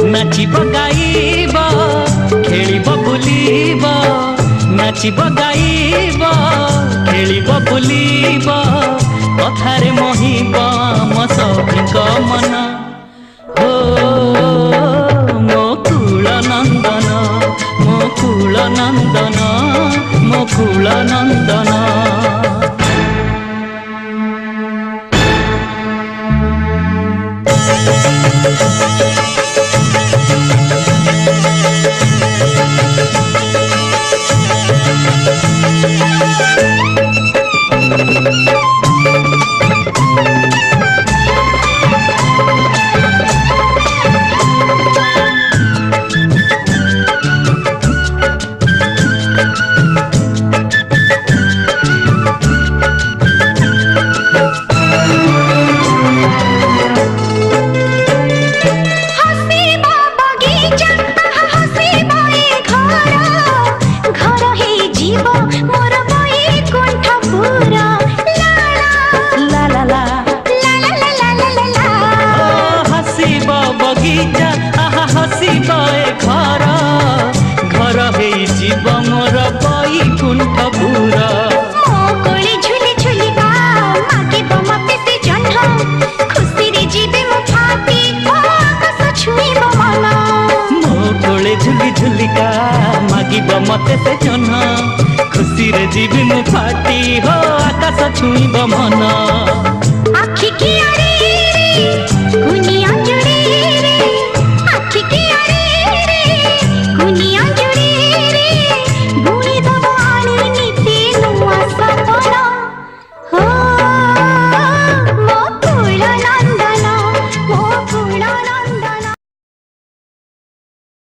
नाचिब गाइब खेलिब बुलिब नाचिब गाइब खेलिब बुलिब कथारे मोहिब आम सखीक मन हो मो कुल नंदन मो कुल नंदन मो कुल नंदन। मोर बैकुंठपुर मो कोले झुली झुलिका मागिब मते से जह्न खुशी रे जीवे मो फाटी आकाश छुईब मन मो कोले झुली झुलिका मागिब मते से जह्न खुशी रे जीवे मो फाटी हो आकाश छुईब मन।